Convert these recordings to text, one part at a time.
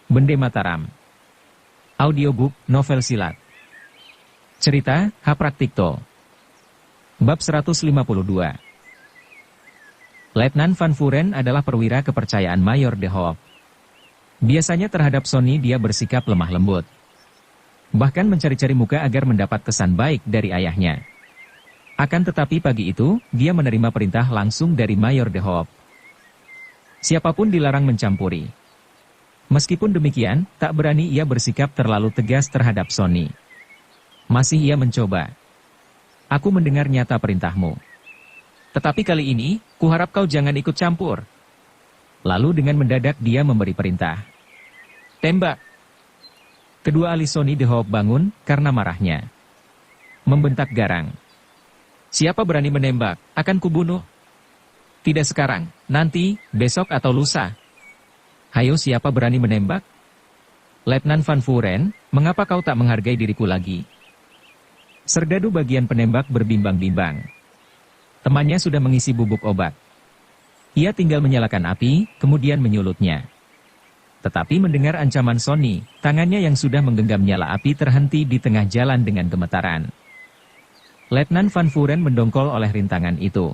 Bende Mataram. Audiobook, novel silat. Cerita, H. Praktikto. Bab 152. Letnan Van Vuren adalah perwira kepercayaan Mayor De Hoop. Biasanya terhadap Sonny dia bersikap lemah lembut. Bahkan mencari-cari muka agar mendapat kesan baik dari ayahnya. Akan tetapi pagi itu, dia menerima perintah langsung dari Mayor De Hoop. Siapapun dilarang mencampuri. Meskipun demikian, tak berani ia bersikap terlalu tegas terhadap Sonny. Masih ia mencoba. Aku mendengar nyata perintahmu. Tetapi kali ini, kuharap kau jangan ikut campur. Lalu dengan mendadak dia memberi perintah. Tembak. Kedua alis Sonny De Hoop bangun karena marahnya. Membentak garang. Siapa berani menembak, akan kubunuh. Tidak sekarang, nanti, besok atau lusa. Hayo siapa berani menembak? Letnan Van Vuren, mengapa kau tak menghargai diriku lagi? Serdadu bagian penembak berbimbang-bimbang. Temannya sudah mengisi bubuk obat. Ia tinggal menyalakan api, kemudian menyulutnya. Tetapi mendengar ancaman Sonny, tangannya yang sudah menggenggam nyala api terhenti di tengah jalan dengan gemetaran. Letnan Van Vuren mendongkol oleh rintangan itu.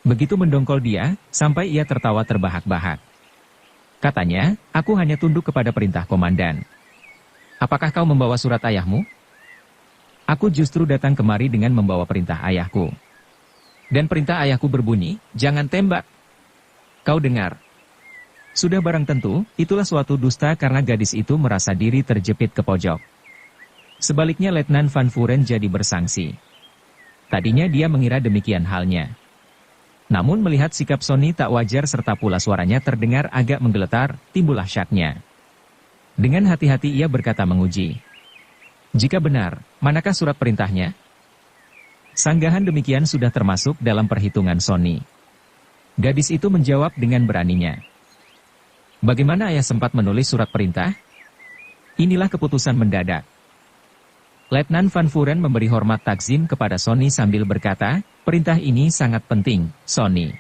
Begitu mendongkol dia, sampai ia tertawa terbahak-bahak. Katanya, aku hanya tunduk kepada perintah komandan. Apakah kau membawa surat ayahmu? Aku justru datang kemari dengan membawa perintah ayahku. Dan perintah ayahku berbunyi, jangan tembak. Kau dengar. Sudah barang tentu, itulah suatu dusta karena gadis itu merasa diri terjepit ke pojok. Sebaliknya Letnan Van Vuren jadi bersangsi. Tadinya dia mengira demikian halnya. Namun melihat sikap Sonny tak wajar serta pula suaranya terdengar agak menggeletar, timbullah syaknya. Dengan hati-hati ia berkata menguji. Jika benar, manakah surat perintahnya? Sanggahan demikian sudah termasuk dalam perhitungan Sonny. Gadis itu menjawab dengan beraninya. Bagaimana ayah sempat menulis surat perintah? Inilah keputusan mendadak. Letnan Van Vuren memberi hormat takzim kepada Sonny sambil berkata, perintah ini sangat penting, Sonny.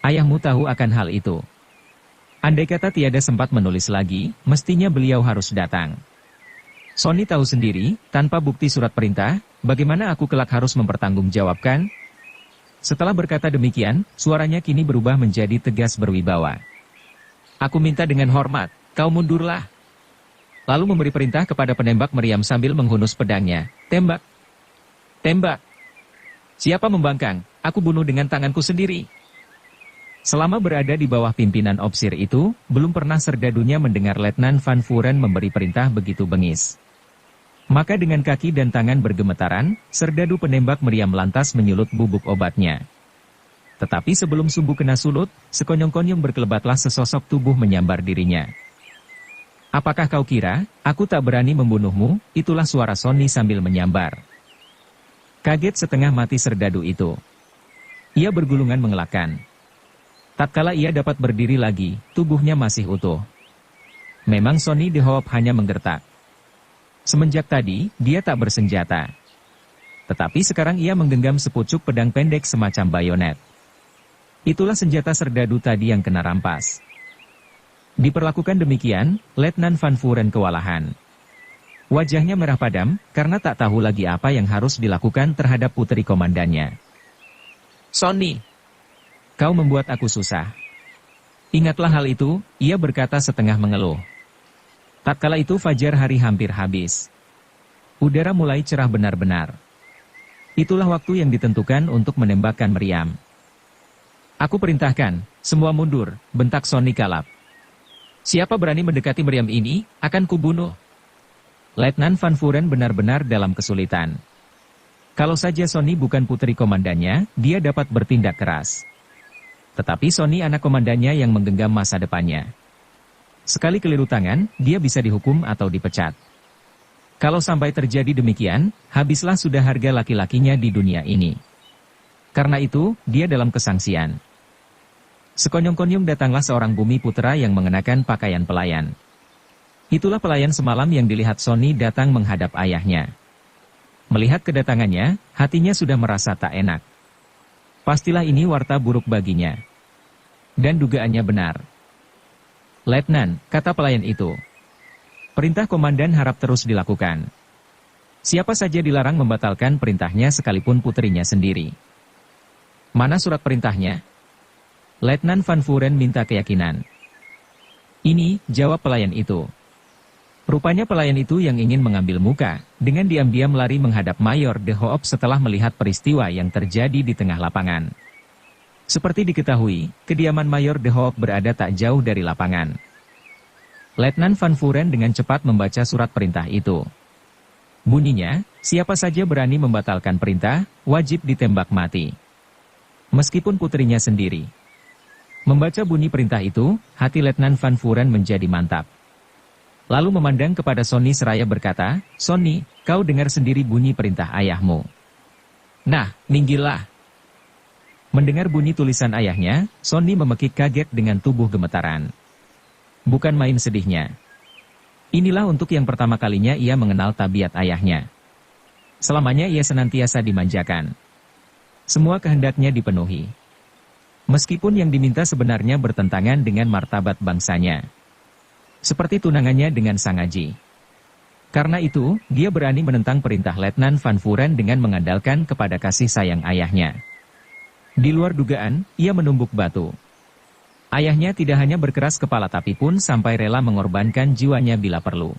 Ayahmu tahu akan hal itu. Andai kata tiada sempat menulis lagi, mestinya beliau harus datang. Sonny tahu sendiri, tanpa bukti surat perintah, bagaimana aku kelak harus mempertanggungjawabkan? Setelah berkata demikian, suaranya kini berubah menjadi tegas berwibawa. Aku minta dengan hormat, kau mundurlah. Lalu memberi perintah kepada penembak meriam sambil menghunus pedangnya. Tembak! Tembak! Siapa membangkang, aku bunuh dengan tanganku sendiri. Selama berada di bawah pimpinan opsir itu, belum pernah serdadunya mendengar Letnan Van Vuren memberi perintah begitu bengis. Maka dengan kaki dan tangan bergemetaran, serdadu penembak meriam lantas menyulut bubuk obatnya. Tetapi sebelum sumbu kena sulut, sekonyong-konyong berkelebatlah sesosok tubuh menyambar dirinya. Apakah kau kira, aku tak berani membunuhmu? Itulah suara Sonny sambil menyambar. Kaget setengah mati serdadu itu. Ia bergulungan mengelakkan. Tatkala ia dapat berdiri lagi, tubuhnya masih utuh. Memang Sonny De Hoop hanya menggertak. Semenjak tadi, dia tak bersenjata. Tetapi sekarang ia menggenggam sepucuk pedang pendek semacam bayonet. Itulah senjata serdadu tadi yang kena rampas. Diperlakukan demikian, Letnan Van Vuren kewalahan. Wajahnya merah padam, karena tak tahu lagi apa yang harus dilakukan terhadap putri komandannya. Sonny, kau membuat aku susah. Ingatlah hal itu, ia berkata setengah mengeluh. Tatkala itu fajar hari hampir habis. Udara mulai cerah benar-benar. Itulah waktu yang ditentukan untuk menembakkan meriam. Aku perintahkan, semua mundur, bentak Sonny kalap. Siapa berani mendekati meriam ini, akan kubunuh. Letnan Van Vuren benar-benar dalam kesulitan. Kalau saja Sonny bukan putri komandannya, dia dapat bertindak keras. Tetapi Sonny anak komandannya yang menggenggam masa depannya. Sekali keliru tangan, dia bisa dihukum atau dipecat. Kalau sampai terjadi demikian, habislah sudah harga laki-lakinya di dunia ini. Karena itu, dia dalam kesangsian. Sekonyong-konyong datanglah seorang bumi putra yang mengenakan pakaian pelayan. Itulah pelayan semalam yang dilihat Sonny datang menghadap ayahnya. Melihat kedatangannya, hatinya sudah merasa tak enak. Pastilah ini warta buruk baginya. Dan dugaannya benar. "Letnan," kata pelayan itu. "Perintah komandan harap terus dilakukan. Siapa saja dilarang membatalkan perintahnya sekalipun putrinya sendiri." "Mana surat perintahnya?" Letnan Van Vuren minta keyakinan. "Ini," jawab pelayan itu. Rupanya pelayan itu yang ingin mengambil muka, dengan diam-diam lari menghadap Mayor De Hoop setelah melihat peristiwa yang terjadi di tengah lapangan. Seperti diketahui, kediaman Mayor De Hoop berada tak jauh dari lapangan. Letnan Van Vuren dengan cepat membaca surat perintah itu. Bunyinya, siapa saja berani membatalkan perintah, wajib ditembak mati. Meskipun putrinya sendiri. Membaca bunyi perintah itu, hati Letnan Van Vuren menjadi mantap. Lalu memandang kepada Sonny seraya berkata, "Sonny, kau dengar sendiri bunyi perintah ayahmu. Nah, minggirlah." Mendengar bunyi tulisan ayahnya, Sonny memekik kaget dengan tubuh gemetaran. Bukan main sedihnya. Inilah untuk yang pertama kalinya ia mengenal tabiat ayahnya. Selamanya ia senantiasa dimanjakan. Semua kehendaknya dipenuhi. Meskipun yang diminta sebenarnya bertentangan dengan martabat bangsanya. Seperti tunangannya dengan Sang Aji. Karena itu, dia berani menentang perintah Letnan Van Vuren dengan mengandalkan kepada kasih sayang ayahnya. Di luar dugaan, ia menumbuk batu. Ayahnya tidak hanya berkeras kepala tapi pun sampai rela mengorbankan jiwanya bila perlu.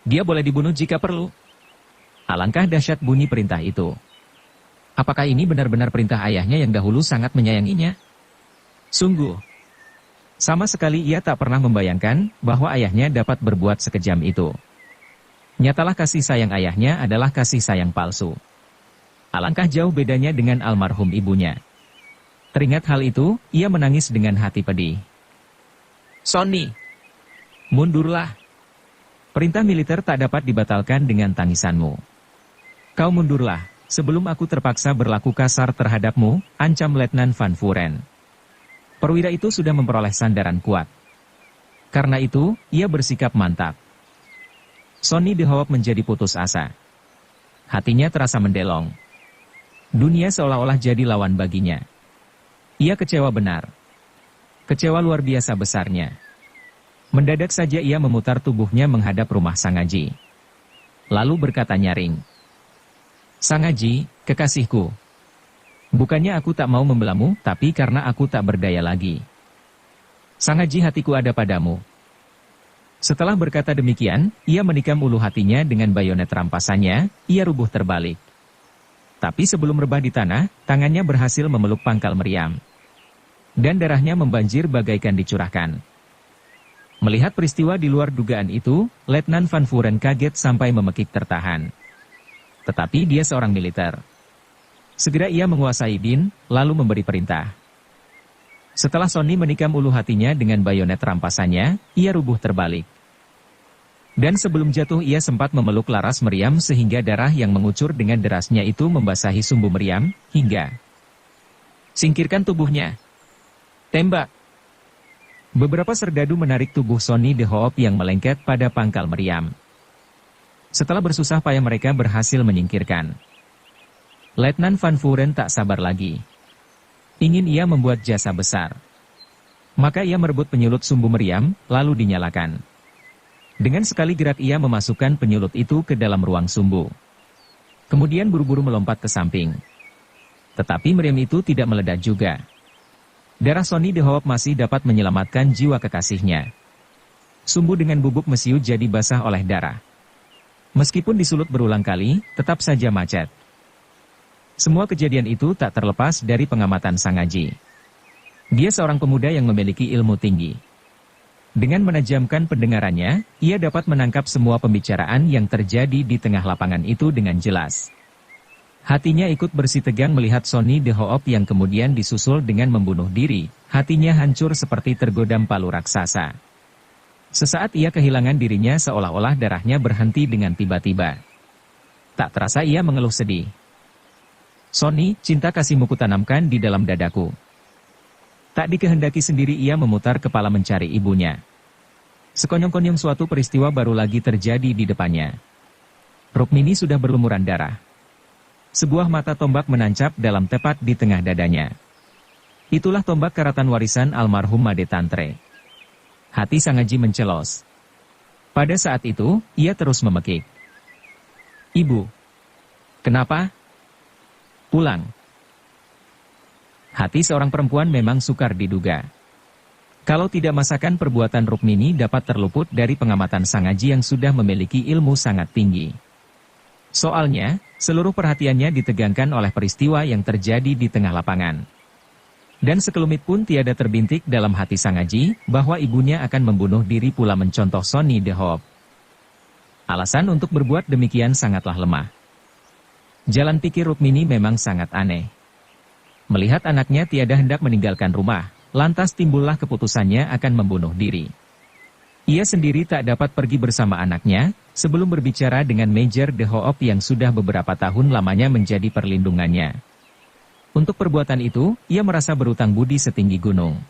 Dia boleh dibunuh jika perlu. Alangkah dahsyat bunyi perintah itu. Apakah ini benar-benar perintah ayahnya yang dahulu sangat menyayanginya? Sungguh. Sama sekali ia tak pernah membayangkan bahwa ayahnya dapat berbuat sekejam itu. Nyatalah kasih sayang ayahnya adalah kasih sayang palsu. Alangkah jauh bedanya dengan almarhum ibunya. Teringat hal itu, ia menangis dengan hati pedih. "Sonny, mundurlah. Perintah militer tak dapat dibatalkan dengan tangisanmu. Kau mundurlah, sebelum aku terpaksa berlaku kasar terhadapmu," ancam Letnan Van Vuren. Perwira itu sudah memperoleh sandaran kuat. Karena itu, ia bersikap mantap. Sonny De Hoop menjadi putus asa. Hatinya terasa mendelong. Dunia seolah-olah jadi lawan baginya. Ia kecewa benar. Kecewa luar biasa besarnya. Mendadak saja ia memutar tubuhnya menghadap rumah Sang Aji. Lalu berkata nyaring, "Sang Aji, kekasihku. Bukannya aku tak mau membelamu, tapi karena aku tak berdaya lagi. Sang Aji, hatiku ada padamu." Setelah berkata demikian, ia menikam ulu hatinya dengan bayonet rampasannya, ia rubuh terbalik. Tapi sebelum rebah di tanah, tangannya berhasil memeluk pangkal meriam. Dan darahnya membanjir bagaikan dicurahkan. Melihat peristiwa di luar dugaan itu, Letnan Van Vuren kaget sampai memekik tertahan. Tetapi dia seorang militer. Segera ia menguasai bin, lalu memberi perintah. Setelah Sonny menikam ulu hatinya dengan bayonet rampasannya, ia rubuh terbalik. Dan sebelum jatuh ia sempat memeluk laras meriam sehingga darah yang mengucur dengan derasnya itu membasahi sumbu meriam, hingga "Singkirkan tubuhnya! Tembak!" Beberapa serdadu menarik tubuh Sonny De Hoop yang melengket pada pangkal meriam. Setelah bersusah payah mereka berhasil menyingkirkan. Letnan Van Vuren tak sabar lagi. Ingin ia membuat jasa besar. Maka ia merebut penyulut sumbu meriam, lalu dinyalakan. Dengan sekali gerak ia memasukkan penyulut itu ke dalam ruang sumbu. Kemudian buru-buru melompat ke samping. Tetapi meriam itu tidak meledak juga. Darah Sonny De Hoop masih dapat menyelamatkan jiwa kekasihnya. Sumbu dengan bubuk mesiu jadi basah oleh darah. Meskipun disulut berulang kali, tetap saja macet. Semua kejadian itu tak terlepas dari pengamatan Sang Aji. Dia seorang pemuda yang memiliki ilmu tinggi. Dengan menajamkan pendengarannya, ia dapat menangkap semua pembicaraan yang terjadi di tengah lapangan itu dengan jelas. Hatinya ikut bersitegang melihat Sonny De Hoop yang kemudian disusul dengan membunuh diri. Hatinya hancur seperti tergodam palu raksasa. Sesaat ia kehilangan dirinya seolah-olah darahnya berhenti dengan tiba-tiba. Tak terasa ia mengeluh sedih. "Sonny, cinta kasihmu kutanamkan di dalam dadaku." Tak dikehendaki sendiri ia memutar kepala mencari ibunya. Sekonyong-konyong suatu peristiwa baru lagi terjadi di depannya. Rukmini sudah berlumuran darah. Sebuah mata tombak menancap dalam tepat di tengah dadanya. Itulah tombak karatan warisan almarhum Made Tantre. Hati Sang Haji mencelos. Pada saat itu, ia terus memekik. Ibu. Kenapa? Pulang. Hati seorang perempuan memang sukar diduga. Kalau tidak masakan perbuatan Rukmini dapat terluput dari pengamatan Sang Haji yang sudah memiliki ilmu sangat tinggi. Soalnya, seluruh perhatiannya ditegangkan oleh peristiwa yang terjadi di tengah lapangan. Dan sekelumit pun tiada terbintik dalam hati Sang Haji bahwa ibunya akan membunuh diri pula mencontoh Sonny The Hope. Alasan untuk berbuat demikian sangatlah lemah. Jalan pikir Rukmini memang sangat aneh. Melihat anaknya tiada hendak meninggalkan rumah, lantas timbullah keputusannya akan membunuh diri. Ia sendiri tak dapat pergi bersama anaknya, sebelum berbicara dengan Major The Hope yang sudah beberapa tahun lamanya menjadi perlindungannya. Untuk perbuatan itu, ia merasa berutang budi setinggi gunung.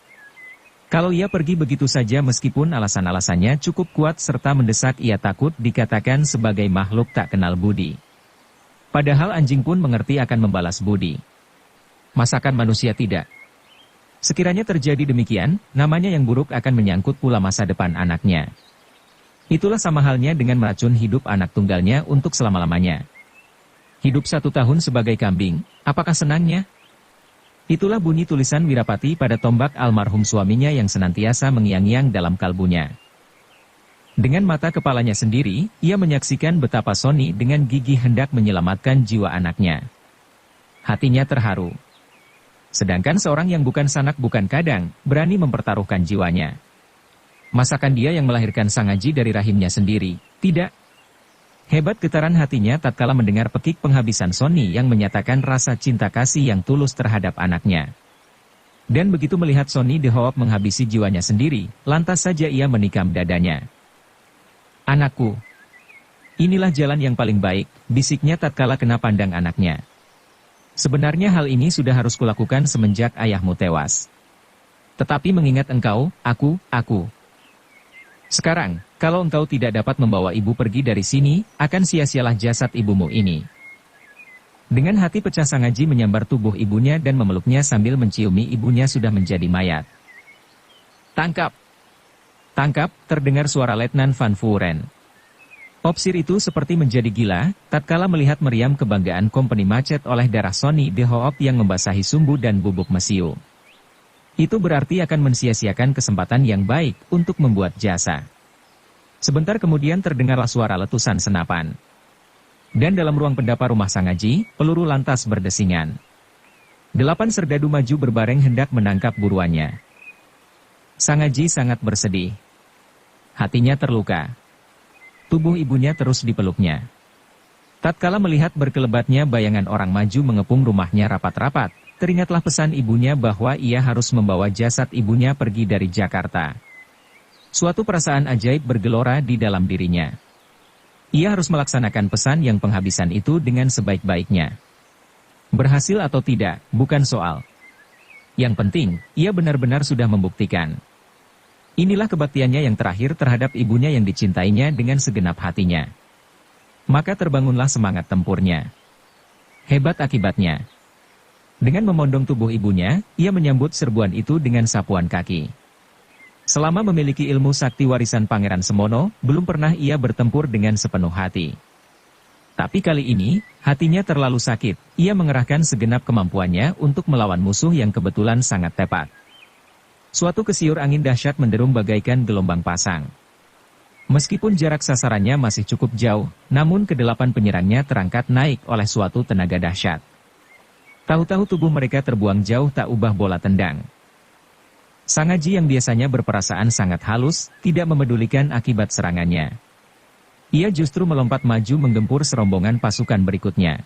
Kalau ia pergi begitu saja meskipun alasan-alasannya cukup kuat serta mendesak, ia takut dikatakan sebagai makhluk tak kenal budi. Padahal anjing pun mengerti akan membalas budi. Masakan manusia tidak. Sekiranya terjadi demikian, namanya yang buruk akan menyangkut pula masa depan anaknya. Itulah sama halnya dengan meracun hidup anak tunggalnya untuk selama-lamanya. Hidup 1 tahun sebagai kambing, apakah senangnya? Itulah bunyi tulisan Wirapati pada tombak almarhum suaminya yang senantiasa mengiang-iang dalam kalbunya. Dengan mata kepalanya sendiri, ia menyaksikan betapa Sonny dengan gigih hendak menyelamatkan jiwa anaknya. Hatinya terharu. Sedangkan seorang yang bukan sanak bukan kadang, berani mempertaruhkan jiwanya. Masakan dia yang melahirkan Sang Haji dari rahimnya sendiri? Tidak. Hebat getaran hatinya tatkala mendengar pekik penghabisan Sonny yang menyatakan rasa cinta kasih yang tulus terhadap anaknya. Dan begitu melihat Sonny The Hope menghabisi jiwanya sendiri, lantas saja ia menikam dadanya. Anakku. Inilah jalan yang paling baik, bisiknya tatkala kena pandang anaknya. Sebenarnya hal ini sudah harus kulakukan semenjak ayahmu tewas. Tetapi mengingat engkau, aku. Sekarang, kalau engkau tidak dapat membawa ibu pergi dari sini, akan sia-sialah jasad ibumu ini. Dengan hati pecah Sang Haji menyambar tubuh ibunya dan memeluknya sambil menciumi ibunya sudah menjadi mayat. Tangkap! Tangkap, terdengar suara Letnan Van Vuren. Opsir itu seperti menjadi gila, tatkala melihat meriam kebanggaan kompeni macet oleh darah Sonny The Hope yang membasahi sumbu dan bubuk mesiu. Itu berarti akan mensia-siakan kesempatan yang baik untuk membuat jasa. Sebentar kemudian terdengarlah suara letusan senapan. Dan dalam ruang pendapa rumah Sang Haji, peluru lantas berdesingan. 8 serdadu maju berbareng hendak menangkap buruannya. Sang Haji sangat bersedih. Hatinya terluka. Tubuh ibunya terus dipeluknya. Tatkala melihat berkelebatnya bayangan orang maju mengepung rumahnya rapat-rapat, teringatlah pesan ibunya bahwa ia harus membawa jasad ibunya pergi dari Jakarta. Suatu perasaan ajaib bergelora di dalam dirinya. Ia harus melaksanakan pesan yang penghabisan itu dengan sebaik-baiknya. Berhasil atau tidak, bukan soal. Yang penting, ia benar-benar sudah membuktikan. Inilah kebaktiannya yang terakhir terhadap ibunya yang dicintainya dengan segenap hatinya. Maka terbangunlah semangat tempurnya. Hebat akibatnya. Dengan memondong tubuh ibunya, ia menyambut serbuan itu dengan sapuan kaki. Selama memiliki ilmu sakti warisan Pangeran Semono, belum pernah ia bertempur dengan sepenuh hati. Tapi kali ini, hatinya terlalu sakit, ia mengerahkan segenap kemampuannya untuk melawan musuh yang kebetulan sangat tepat. Suatu kesiur angin dahsyat menderum bagaikan gelombang pasang. Meskipun jarak sasarannya masih cukup jauh, namun ke-8 penyerangnya terangkat naik oleh suatu tenaga dahsyat. Tahu-tahu tubuh mereka terbuang jauh tak ubah bola tendang. Sang Haji yang biasanya berperasaan sangat halus, tidak memedulikan akibat serangannya. Ia justru melompat maju menggempur serombongan pasukan berikutnya.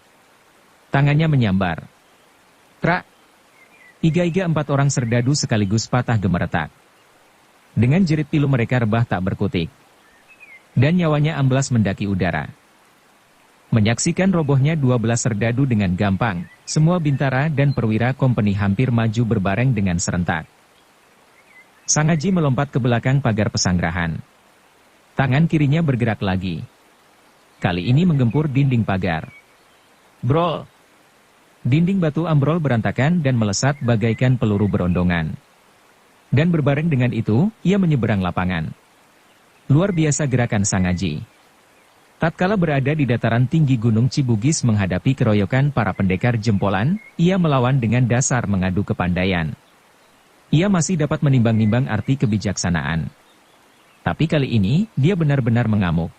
Tangannya menyambar. Trak! Iga-iga 4 orang serdadu sekaligus patah gemeretak. Dengan jerit pilu mereka rebah tak berkutik. Dan nyawanya amblas mendaki udara. Menyaksikan robohnya 12 serdadu dengan gampang, semua bintara dan perwira kompeni hampir maju berbareng dengan serentak. Sang Haji melompat ke belakang pagar pesanggrahan. Tangan kirinya bergerak lagi. Kali ini menggempur dinding pagar. Brol! Dinding batu ambrol berantakan dan melesat bagaikan peluru berondongan. Dan berbareng dengan itu, ia menyeberang lapangan. Luar biasa gerakan Sangaji. Tatkala berada di dataran tinggi Gunung Cibugis menghadapi keroyokan para pendekar jempolan, ia melawan dengan dasar mengadu kepandaian. Ia masih dapat menimbang-nimbang arti kebijaksanaan. Tapi kali ini, dia benar-benar mengamuk.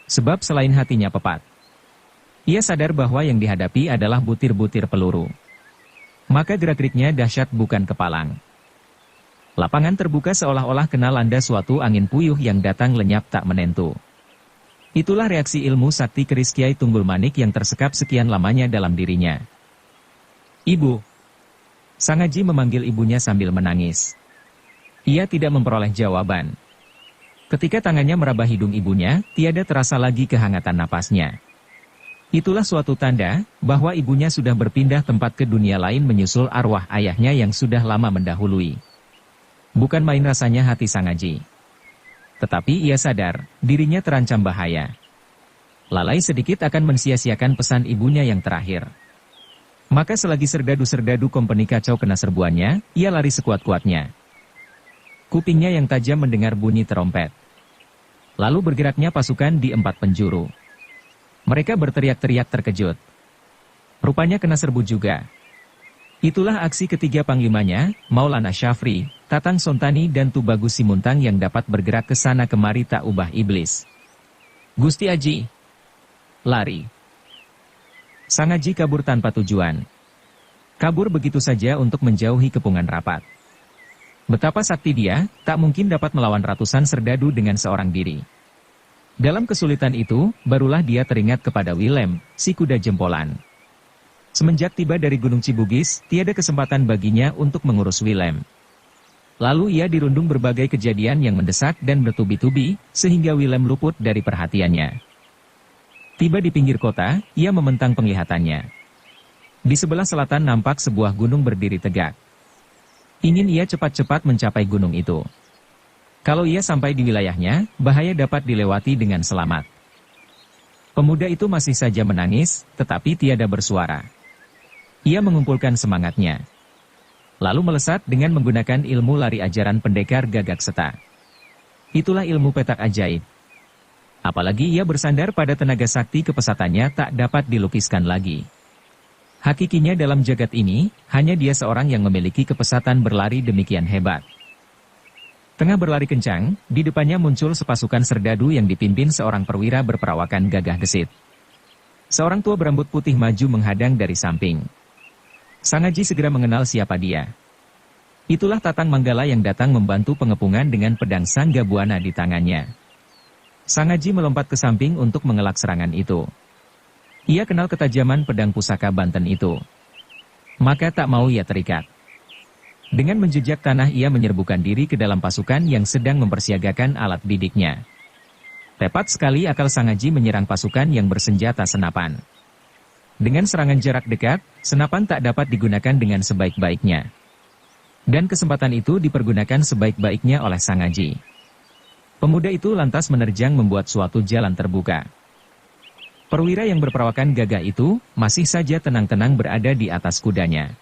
Sebab selain hatinya pepat, ia sadar bahwa yang dihadapi adalah butir-butir peluru. Maka gerak-geriknya dahsyat bukan kepalang. Lapangan terbuka seolah-olah kena landa suatu angin puyuh yang datang lenyap tak menentu. Itulah reaksi ilmu sakti keris Kiai Tunggul Manik yang tersekap sekian lamanya dalam dirinya. "Ibu." Sangaji memanggil ibunya sambil menangis. Ia tidak memperoleh jawaban. Ketika tangannya meraba hidung ibunya, tiada terasa lagi kehangatan napasnya. Itulah suatu tanda bahwa ibunya sudah berpindah tempat ke dunia lain menyusul arwah ayahnya yang sudah lama mendahului. Bukan main rasanya hati Sangaji. Tetapi ia sadar, dirinya terancam bahaya. Lalai sedikit akan mensia-siakan pesan ibunya yang terakhir. Maka selagi serdadu-serdadu kompeni kacau kena serbuannya, ia lari sekuat-kuatnya. Kupingnya yang tajam mendengar bunyi terompet. Lalu bergeraknya pasukan di 4 penjuru. Mereka berteriak-teriak terkejut. Rupanya kena serbu juga. Itulah aksi ketiga panglimanya, Maulana Syafri, Tatang Sontani dan Tubagus Simuntang yang dapat bergerak ke sana kemari tak ubah iblis. "Gusti Aji!" Lari. Sangaji kabur tanpa tujuan. Kabur begitu saja untuk menjauhi kepungan rapat. Betapa sakti dia, tak mungkin dapat melawan ratusan serdadu dengan seorang diri. Dalam kesulitan itu, barulah dia teringat kepada Willem, si kuda jempolan. Semenjak tiba dari Gunung Cibugis, tiada kesempatan baginya untuk mengurus Willem. Lalu ia dirundung berbagai kejadian yang mendesak dan bertubi-tubi, sehingga Willem luput dari perhatiannya. Tiba di pinggir kota, ia mementang penglihatannya. Di sebelah selatan nampak sebuah gunung berdiri tegak. Ingin ia cepat-cepat mencapai gunung itu. Kalau ia sampai di wilayahnya, bahaya dapat dilewati dengan selamat. Pemuda itu masih saja menangis, tetapi tiada bersuara. Ia mengumpulkan semangatnya. Lalu melesat dengan menggunakan ilmu lari ajaran pendekar Gagak Seta. Itulah ilmu petak ajaib. Apalagi ia bersandar pada tenaga sakti kepesatannya tak dapat dilukiskan lagi. Hakikinya dalam jagat ini, hanya dia seorang yang memiliki kepesatan berlari demikian hebat. Tengah berlari kencang, di depannya muncul sepasukan serdadu yang dipimpin seorang perwira berperawakan gagah gesit. Seorang tua berambut putih maju menghadang dari samping. Sangaji segera mengenal siapa dia. Itulah Tatang Manggala yang datang membantu pengepungan dengan pedang Sangga Buana di tangannya. Sangaji melompat ke samping untuk mengelak serangan itu. Ia kenal ketajaman pedang pusaka Banten itu. Maka tak mau ia terikat. Dengan menjejak tanah ia menyerbukan diri ke dalam pasukan yang sedang mempersiagakan alat bidiknya. Tepat sekali akal Sangaji menyerang pasukan yang bersenjata senapan. Dengan serangan jarak dekat, senapan tak dapat digunakan dengan sebaik-baiknya. Dan kesempatan itu dipergunakan sebaik-baiknya oleh Sangaji. Pemuda itu lantas menerjang membuat suatu jalan terbuka. Perwira yang berperawakan gagah itu, masih saja tenang-tenang berada di atas kudanya.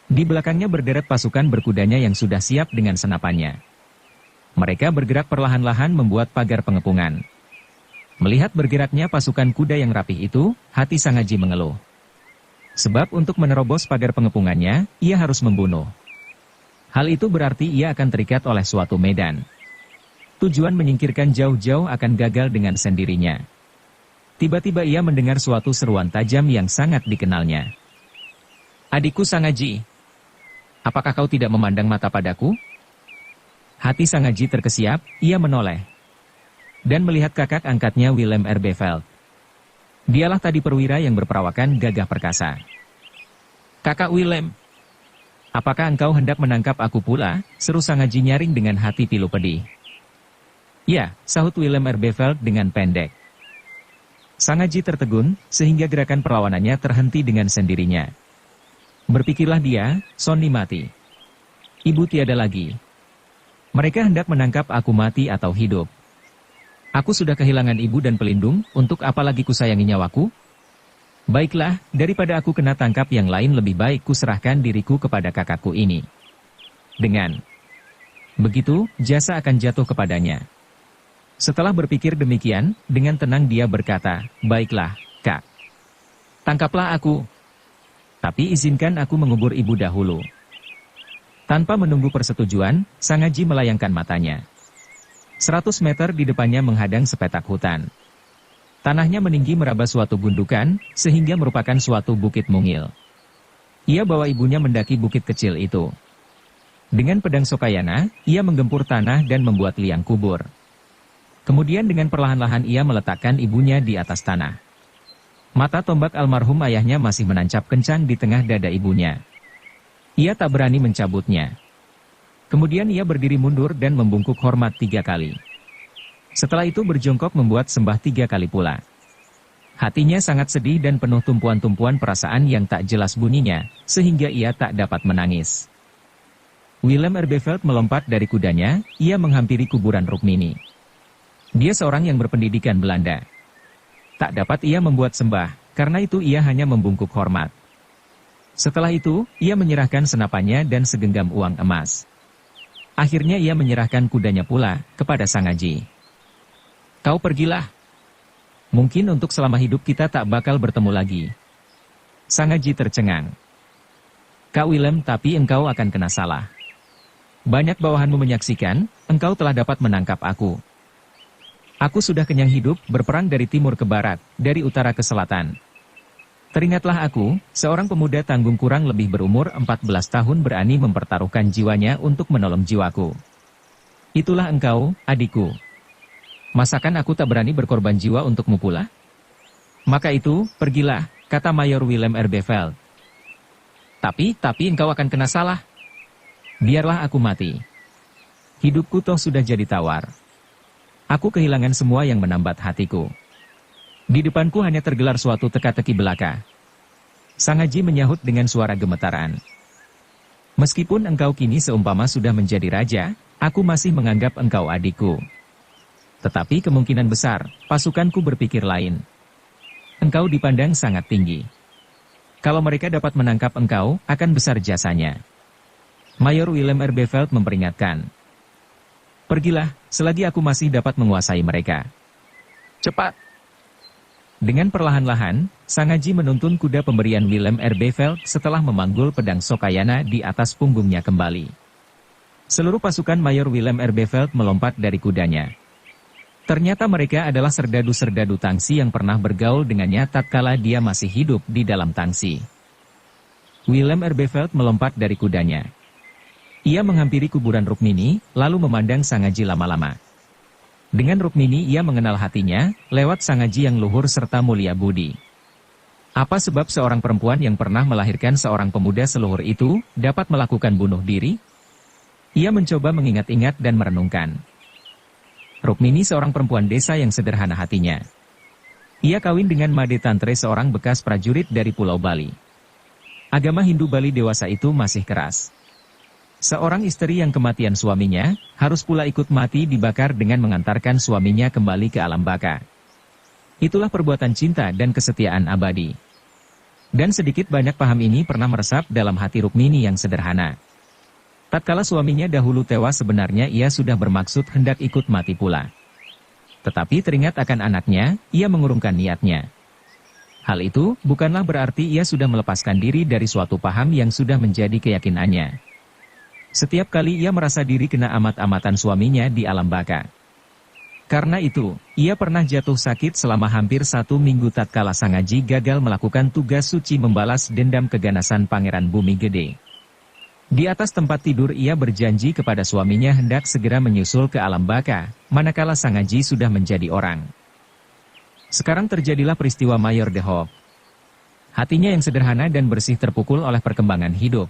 Di belakangnya berderet pasukan berkudanya yang sudah siap dengan senapannya. Mereka bergerak perlahan-lahan membuat pagar pengepungan. Melihat bergeraknya pasukan kuda yang rapih itu, hati Sangaji mengeluh. Sebab untuk menerobos pagar pengepungannya, ia harus membunuh. Hal itu berarti ia akan terikat oleh suatu medan. Tujuan menyingkirkan jauh-jauh akan gagal dengan sendirinya. Tiba-tiba ia mendengar suatu seruan tajam yang sangat dikenalnya. "Adikku Sangaji, apakah kau tidak memandang mata padaku?" Hati Sangaji terkesiap, ia menoleh. Dan melihat kakak angkatnya Willem Erbeveld. Dialah tadi perwira yang berperawakan gagah perkasa. "Kakak Willem, apakah engkau hendak menangkap aku pula?" seru Sangaji nyaring dengan hati pilu pedih. "Ya," sahut Willem Erbeveld dengan pendek. Sangaji tertegun, sehingga gerakan perlawanannya terhenti dengan sendirinya. Berpikirlah dia, Sony mati. Ibu tiada lagi. Mereka hendak menangkap aku mati atau hidup. Aku sudah kehilangan ibu dan pelindung, untuk apa lagi ku sayangi nyawaku? Baiklah, daripada aku kena tangkap yang lain lebih baik ku serahkan diriku kepada kakakku ini. Dengan Begitu, jasa akan jatuh kepadanya. Setelah berpikir demikian, dengan tenang dia berkata, "Baiklah, Kak. Tangkaplah aku. Tapi izinkan aku mengubur ibu dahulu." Tanpa menunggu persetujuan, Sang Haji melayangkan matanya. 100 meter di depannya menghadang sepetak hutan. Tanahnya meninggi meraba suatu gundukan, sehingga merupakan suatu bukit mungil. Ia bawa ibunya mendaki bukit kecil itu. Dengan pedang Sokayana, ia menggempur tanah dan membuat liang kubur. Kemudian dengan perlahan-lahan ia meletakkan ibunya di atas tanah. Mata tombak almarhum ayahnya masih menancap kencang di tengah dada ibunya. Ia tak berani mencabutnya. Kemudian ia berdiri mundur dan membungkuk hormat 3 kali. Setelah itu berjongkok membuat sembah 3 kali pula. Hatinya sangat sedih dan penuh tumpuan-tumpuan perasaan yang tak jelas bunyinya, sehingga ia tak dapat menangis. Willem Erbeveld melompat dari kudanya, ia menghampiri kuburan Rukmini. Dia seorang yang berpendidikan Belanda. Tak dapat ia membuat sembah, karena itu ia hanya membungkuk hormat. Setelah itu, ia menyerahkan senapannya dan segenggam uang emas. Akhirnya ia menyerahkan kudanya pula kepada Sang Haji. "Kau pergilah. Mungkin untuk selama hidup kita tak bakal bertemu lagi." Sang Haji tercengang. "Kak Willem, tapi engkau akan kena salah. Banyak bawahanmu menyaksikan, engkau telah dapat menangkap aku. Aku sudah kenyang hidup, berperang dari timur ke barat, dari utara ke selatan. Teringatlah aku, seorang pemuda tanggung kurang lebih berumur 14 tahun berani mempertaruhkan jiwanya untuk menolong jiwaku. Itulah engkau, adikku. Masakan aku tak berani berkorban jiwa untukmu pula? Maka itu, pergilah," kata Mayor Willem Erbeveld. Tapi engkau akan kena salah. Biarlah aku mati. Hidupku toh sudah jadi tawar. Aku kehilangan semua yang menambat hatiku. Di depanku hanya tergelar suatu teka-teki belaka. Sang Haji menyahut dengan suara gemetaran. "Meskipun engkau kini seumpama sudah menjadi raja, aku masih menganggap engkau adikku. Tetapi kemungkinan besar, pasukanku berpikir lain. Engkau dipandang sangat tinggi. Kalau mereka dapat menangkap engkau, akan besar jasanya." Mayor Willem Erbeveld memperingatkan. "Pergilah, selagi aku masih dapat menguasai mereka. Cepat!" Dengan perlahan-lahan, Sang Haji menuntun kuda pemberian Willem Erbeveld setelah memanggul pedang Sokayana di atas punggungnya kembali. Seluruh pasukan Mayor Willem Erbeveld melompat dari kudanya. Ternyata mereka adalah serdadu-serdadu Tangsi yang pernah bergaul dengannya tatkala dia masih hidup di dalam Tangsi. Willem Erbeveld melompat dari kudanya. Ia menghampiri kuburan Rukmini, lalu memandang Sang Haji lama-lama. Dengan Rukmini ia mengenal hatinya, lewat Sang Haji yang luhur serta mulia budi. Apa sebab seorang perempuan yang pernah melahirkan seorang pemuda seluhur itu, dapat melakukan bunuh diri? Ia mencoba mengingat-ingat dan merenungkan. Rukmini seorang perempuan desa yang sederhana hatinya. Ia kawin dengan Made Tantre, seorang bekas prajurit dari Pulau Bali. Agama Hindu Bali dewasa itu masih keras. Seorang istri yang kematian suaminya, harus pula ikut mati dibakar dengan mengantarkan suaminya kembali ke alam baka. Itulah perbuatan cinta dan kesetiaan abadi. Dan sedikit banyak paham ini pernah meresap dalam hati Rukmini yang sederhana. Tatkala suaminya dahulu tewas, sebenarnya ia sudah bermaksud hendak ikut mati pula. Tetapi teringat akan anaknya, ia mengurungkan niatnya. Hal itu bukanlah berarti ia sudah melepaskan diri dari suatu paham yang sudah menjadi keyakinannya. Setiap kali ia merasa diri kena amat-amatan suaminya di alam baka. Karena itu, ia pernah jatuh sakit selama hampir 1 minggu tatkala Sang Haji gagal melakukan tugas suci membalas dendam keganasan Pangeran Bumi Gede. Di atas tempat tidur ia berjanji kepada suaminya hendak segera menyusul ke alam baka, manakala Sang Haji sudah menjadi orang. Sekarang terjadilah peristiwa Mayor de Hoop. Hatinya yang sederhana dan bersih terpukul oleh perkembangan hidup.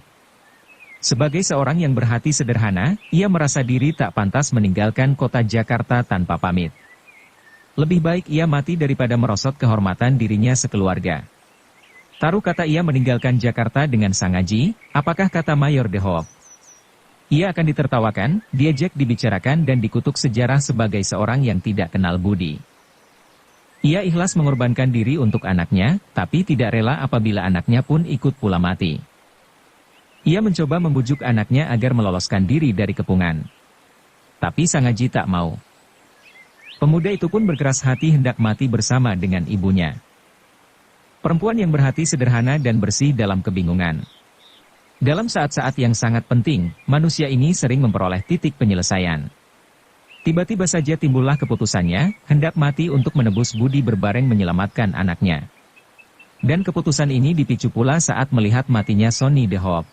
Sebagai seorang yang berhati sederhana, ia merasa diri tak pantas meninggalkan kota Jakarta tanpa pamit. Lebih baik ia mati daripada merosot kehormatan dirinya sekeluarga. Taruh kata ia meninggalkan Jakarta dengan Sang Haji, apakah kata Mayor de Hoop? Ia akan ditertawakan, diejek, dibicarakan dan dikutuk sejarah sebagai seorang yang tidak kenal budi. Ia ikhlas mengorbankan diri untuk anaknya, tapi tidak rela apabila anaknya pun ikut pula mati. Ia mencoba membujuk anaknya agar meloloskan diri dari kepungan. Tapi Sang Aji tak mau. Pemuda itu pun berkeras hati hendak mati bersama dengan ibunya. Perempuan yang berhati sederhana dan bersih dalam kebingungan. Dalam saat-saat yang sangat penting, manusia ini sering memperoleh titik penyelesaian. Tiba-tiba saja timbullah keputusannya, hendak mati untuk menebus budi berbareng menyelamatkan anaknya. Dan keputusan ini dipicu pula saat melihat matinya Sonny de Hoop.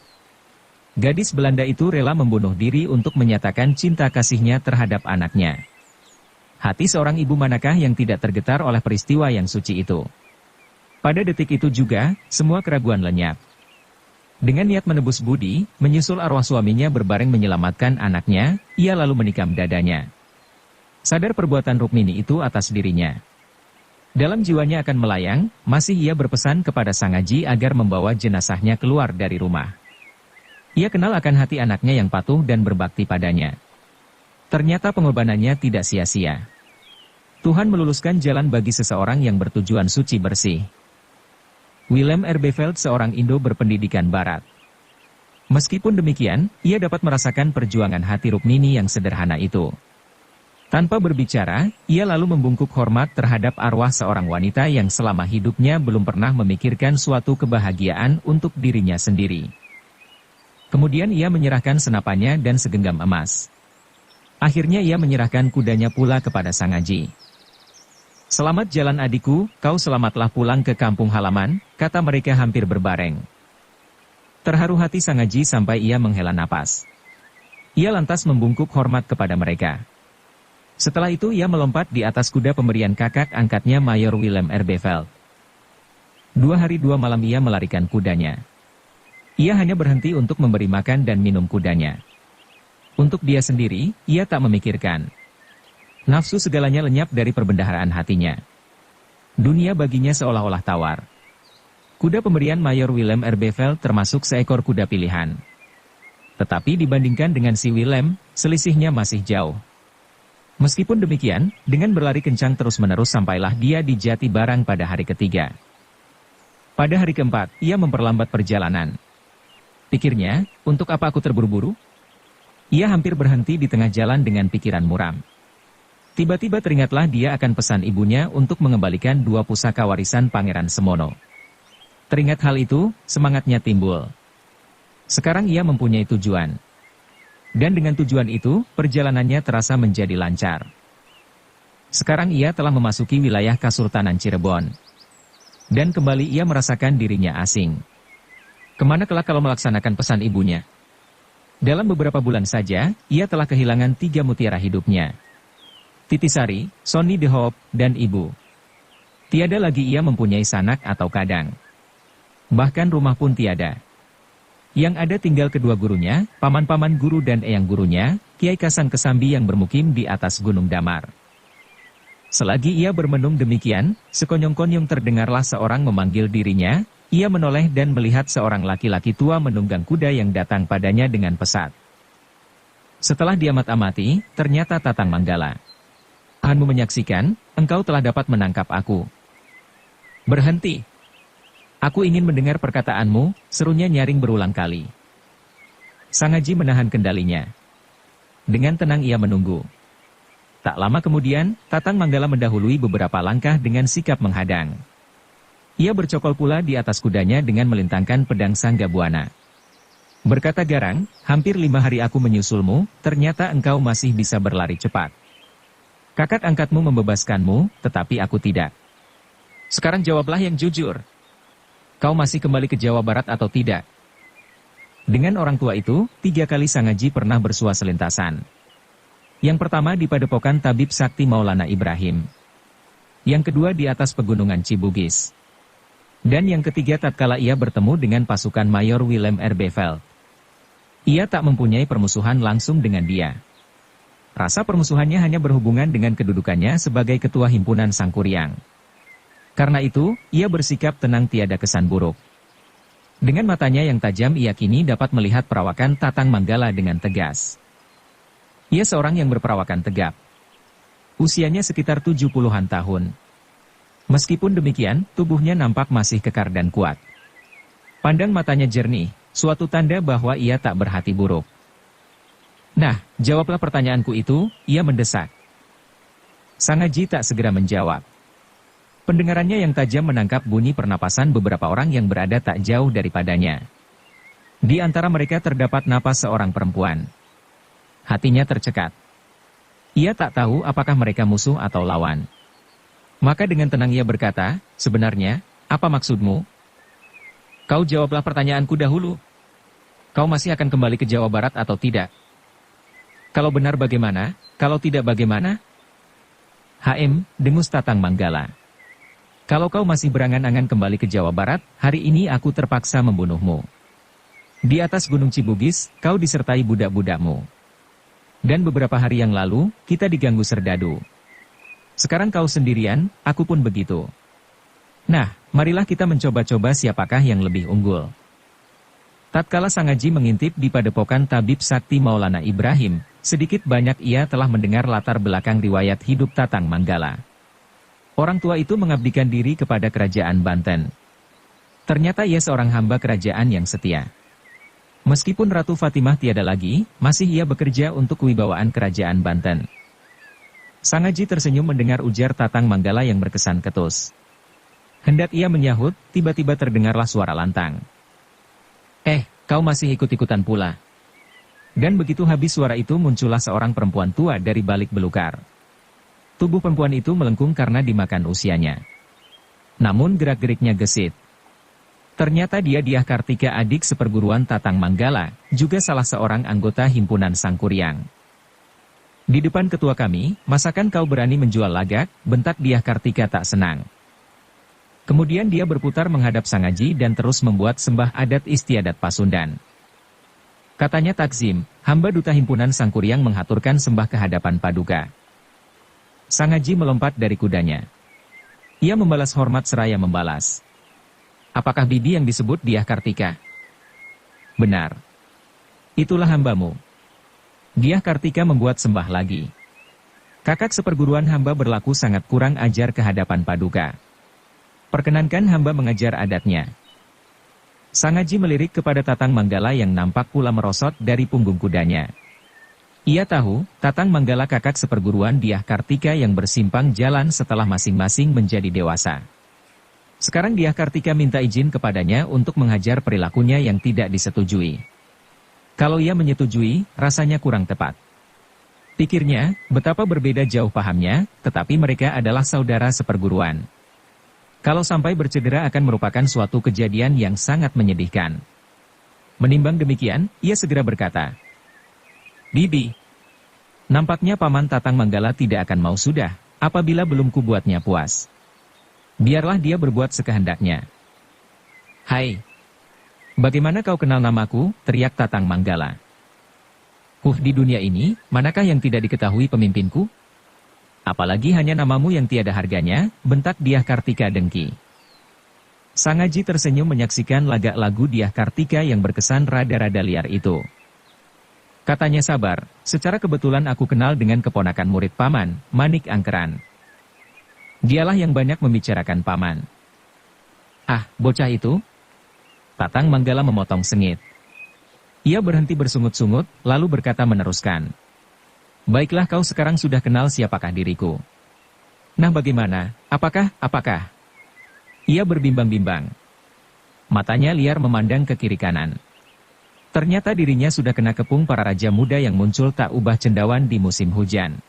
Gadis Belanda itu rela membunuh diri untuk menyatakan cinta kasihnya terhadap anaknya. Hati seorang ibu manakah yang tidak tergetar oleh peristiwa yang suci itu? Pada detik itu juga, semua keraguan lenyap. Dengan niat menebus budi, menyusul arwah suaminya berbareng menyelamatkan anaknya, ia lalu menikam dadanya. Sadar perbuatan Rukmini itu atas dirinya. Dalam jiwanya akan melayang, masih ia berpesan kepada Sang Aji agar membawa jenazahnya keluar dari rumah. Ia kenal akan hati anaknya yang patuh dan berbakti padanya. Ternyata pengorbanannya tidak sia-sia. Tuhan meluluskan jalan bagi seseorang yang bertujuan suci bersih. Willem Erbeveld seorang Indo berpendidikan Barat. Meskipun demikian, ia dapat merasakan perjuangan hati Rukmini yang sederhana itu. Tanpa berbicara, ia lalu membungkuk hormat terhadap arwah seorang wanita yang selama hidupnya belum pernah memikirkan suatu kebahagiaan untuk dirinya sendiri. Kemudian ia menyerahkan senapannya dan segenggam emas. Akhirnya ia menyerahkan kudanya pula kepada Sang Aji. "Selamat jalan adikku, kau selamatlah pulang ke kampung halaman," kata mereka hampir berbareng. Terharu hati Sang Aji sampai ia menghela napas. Ia lantas membungkuk hormat kepada mereka. Setelah itu ia melompat di atas kuda pemberian kakak angkatnya Mayor Willem Erbeveld. 2 hari 2 malam ia melarikan kudanya. Ia hanya berhenti untuk memberi makan dan minum kudanya. Untuk dia sendiri, ia tak memikirkan. Nafsu segalanya lenyap dari perbendaharaan hatinya. Dunia baginya seolah-olah tawar. Kuda pemberian Mayor Willem Erbeveld termasuk seekor kuda pilihan. Tetapi dibandingkan dengan si Willem, selisihnya masih jauh. Meskipun demikian, dengan berlari kencang terus-menerus sampailah dia di Jati Barang pada hari ketiga. Pada hari keempat, ia memperlambat perjalanan. Pikirnya, untuk apa aku terburu-buru? Ia hampir berhenti di tengah jalan dengan pikiran muram. Tiba-tiba teringatlah dia akan pesan ibunya untuk mengembalikan 2 pusaka warisan Pangeran Semono. Teringat hal itu, semangatnya timbul. Sekarang ia mempunyai tujuan. Dan dengan tujuan itu, perjalanannya terasa menjadi lancar. Sekarang ia telah memasuki wilayah Kesultanan Cirebon. Dan kembali ia merasakan dirinya asing. Kemana kelak kalau melaksanakan pesan ibunya? Dalam beberapa bulan saja, ia telah kehilangan 3 mutiara hidupnya. Titisari, Sonny de Hoop, dan ibu. Tiada lagi ia mempunyai sanak atau kadang. Bahkan rumah pun tiada. Yang ada tinggal kedua gurunya, paman-paman guru dan eyang gurunya, Kiai Kasang Kesambi yang bermukim di atas Gunung Damar. Selagi ia bermenung demikian, sekonyong-konyong terdengarlah seorang memanggil dirinya. Ia menoleh dan melihat seorang laki-laki tua menunggang kuda yang datang padanya dengan pesat. Setelah diamat-amati, ternyata Tatang Manggala. "Tuhanmu menyaksikan, engkau telah dapat menangkap aku." "Berhenti. Aku ingin mendengar perkataanmu," serunya nyaring berulang kali. Sang Aji menahan kendalinya. Dengan tenang ia menunggu. Tak lama kemudian, Tatang Manggala mendahului beberapa langkah dengan sikap menghadang. Ia bercokol pula di atas kudanya dengan melintangkan pedang Sanggabuana. Berkata garang, "Hampir 5 hari aku menyusulmu, ternyata engkau masih bisa berlari cepat. Kakak angkatmu membebaskanmu, tetapi aku tidak. Sekarang jawablah yang jujur. Kau masih kembali ke Jawa Barat atau tidak?" Dengan orang tua itu, 3 kali Sang Aji pernah bersua selintasan. Yang pertama di Padepokan Tabib Sakti Maulana Ibrahim. Yang kedua di atas pegunungan Cibugis. Dan yang ketiga tatkala ia bertemu dengan pasukan Mayor Willem Erbeveld. Ia tak mempunyai permusuhan langsung dengan dia. Rasa permusuhannya hanya berhubungan dengan kedudukannya sebagai ketua himpunan Sangkuriang. Karena itu, ia bersikap tenang tiada kesan buruk. Dengan matanya yang tajam ia kini dapat melihat perawakan Tatang Manggala dengan tegas. Ia seorang yang berperawakan tegap. Usianya sekitar 70-an tahun. Meskipun demikian, tubuhnya nampak masih kekar dan kuat. Pandang matanya jernih, suatu tanda bahwa ia tak berhati buruk. Nah, jawablah pertanyaanku itu, ia mendesak. Sangaji tak segera menjawab. Pendengarannya yang tajam menangkap bunyi pernapasan beberapa orang yang berada tak jauh daripadanya. Di antara mereka terdapat napas seorang perempuan. Hatinya tercekat. Ia tak tahu apakah mereka musuh atau lawan. Maka dengan tenang ia berkata, sebenarnya, apa maksudmu? Kau jawablah pertanyaanku dahulu. Kau masih akan kembali ke Jawa Barat atau tidak? Kalau benar bagaimana, kalau tidak bagaimana? HM, dengus Tatang Manggala. Kalau kau masih berangan-angan kembali ke Jawa Barat, hari ini aku terpaksa membunuhmu. Di atas Gunung Cibugis, kau disertai budak-budakmu. Dan beberapa hari yang lalu, kita diganggu serdadu. Sekarang kau sendirian, aku pun begitu. Nah, marilah kita mencoba-coba siapakah yang lebih unggul. Tatkala Sangaji mengintip di padepokan Tabib Sakti Maulana Ibrahim, sedikit banyak ia telah mendengar latar belakang riwayat hidup Tatang Manggala. Orang tua itu mengabdikan diri kepada kerajaan Banten. Ternyata ia seorang hamba kerajaan yang setia. Meskipun Ratu Fatimah tiada lagi, masih ia bekerja untuk kewibawaan kerajaan Banten. Sangaji tersenyum mendengar ujar Tatang Manggala yang berkesan ketus. Hendak ia menyahut, tiba-tiba terdengarlah suara lantang. Kau masih ikut-ikutan pula. Dan begitu habis suara itu muncullah seorang perempuan tua dari balik belukar. Tubuh perempuan itu melengkung karena dimakan usianya. Namun gerak-geriknya gesit. Ternyata dia Dyah Kartika, adik seperguruan Tatang Manggala, juga salah seorang anggota himpunan Sangkuriang. Di depan ketua kami, masakan kau berani menjual lagak, bentak Dyah Kartika tak senang. Kemudian dia berputar menghadap Sangaji dan terus membuat sembah adat istiadat Pasundan. Katanya Takzim, hamba duta himpunan Sangkuriang menghaturkan sembah kehadapan Paduka. Sangaji melompat dari kudanya. Ia membalas hormat seraya membalas. Apakah bibi yang disebut Dyah Kartika? Benar. Itulah hambamu. Dyah Kartika membuat sembah lagi. Kakak seperguruan hamba berlaku sangat kurang ajar kehadapan Paduka. Perkenankan hamba mengajar adatnya. Sangaji melirik kepada Tatang Manggala yang nampak pula merosot dari punggung kudanya. Ia tahu, Tatang Manggala kakak seperguruan Dyah Kartika yang bersimpang jalan setelah masing-masing menjadi dewasa. Sekarang Dyah Kartika minta izin kepadanya untuk menghajar perilakunya yang tidak disetujui. Kalau ia menyetujui, rasanya kurang tepat. Pikirnya, betapa berbeda jauh pahamnya, tetapi mereka adalah saudara seperguruan. Kalau sampai bercedera akan merupakan suatu kejadian yang sangat menyedihkan. Menimbang demikian, ia segera berkata, Bibi, nampaknya Paman Tatang Manggala tidak akan mau sudah, apabila belum kubuatnya puas. Biarlah dia berbuat sekehendaknya. Hai, bagaimana kau kenal namaku, teriak Tatang Manggala. Di dunia ini, manakah yang tidak diketahui pemimpinku? Apalagi hanya namamu yang tiada harganya, bentak Dyah Kartika dengki. Sangaji tersenyum menyaksikan lagak lagu Dyah Kartika yang berkesan rada-rada liar itu. Katanya sabar, secara kebetulan aku kenal dengan keponakan murid Paman, Manik Angkeran. Dialah yang banyak membicarakan Paman. Ah, bocah itu? Tatang Manggala memotong sengit. Ia berhenti bersungut-sungut, lalu berkata meneruskan. Baiklah kau sekarang sudah kenal siapakah diriku. Nah bagaimana, apakah? Ia berbimbang-bimbang. Matanya liar memandang ke kiri kanan. Ternyata dirinya sudah kena kepung para raja muda yang muncul tak ubah cendawan di musim hujan.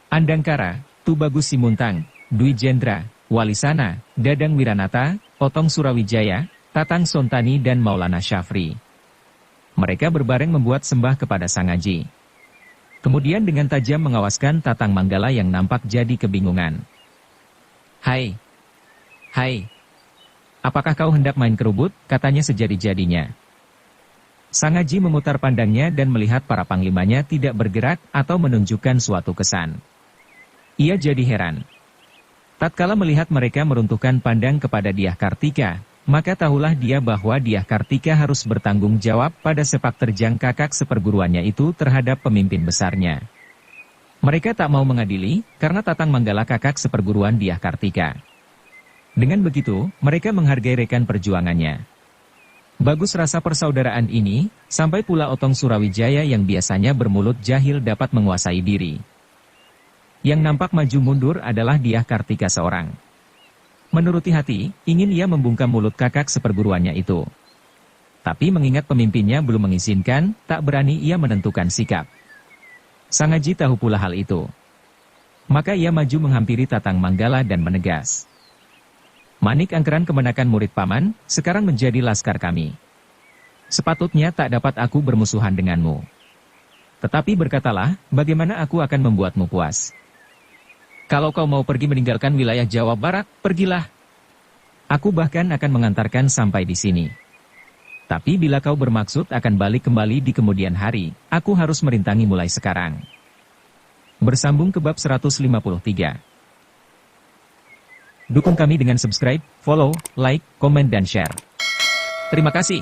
Andangkara, Tubagus Simuntang, Dwi Jendra, Walisana, Dadang Wiranata, Otong Surawijaya, Tatang Sontani dan Maulana Syafri. Mereka berbareng membuat sembah kepada Sangaji. Kemudian dengan tajam mengawaskan Tatang Manggala yang nampak jadi kebingungan. Hai, apakah kau hendak main kerubut? Katanya sejadi-jadinya. Sangaji memutar pandangnya dan melihat para panglimanya tidak bergerak atau menunjukkan suatu kesan. Ia jadi heran. Tatkala melihat mereka meruntuhkan pandang kepada Dyah Kartika, maka tahulah dia bahwa Dyah Kartika harus bertanggung jawab pada sepak terjang kakak seperguruannya itu terhadap pemimpin besarnya. Mereka tak mau mengadili, karena Tatang Manggala kakak seperguruan Dyah Kartika. Dengan begitu, mereka menghargai rekan perjuangannya. Bagus rasa persaudaraan ini, sampai pula Otong Surawijaya yang biasanya bermulut jahil dapat menguasai diri. Yang nampak maju mundur adalah Dyah Kartika seorang. Menuruti hati, ingin ia membungkam mulut kakak seperguruannya itu. Tapi mengingat pemimpinnya belum mengizinkan, tak berani ia menentukan sikap. Sang Aji tahu pula hal itu. Maka ia maju menghampiri Tatang Manggala dan menegas. Manik angkeran kemenakan murid paman, sekarang menjadi laskar kami. Sepatutnya tak dapat aku bermusuhan denganmu. Tetapi berkatalah, bagaimana aku akan membuatmu puas. Kalau kau mau pergi meninggalkan wilayah Jawa Barat, pergilah. Aku bahkan akan mengantarkan sampai di sini. Tapi bila kau bermaksud akan balik kembali di kemudian hari, aku harus merintangi mulai sekarang. Bersambung ke bab 153. Dukung kami dengan subscribe, follow, like, komen dan share. Terima kasih.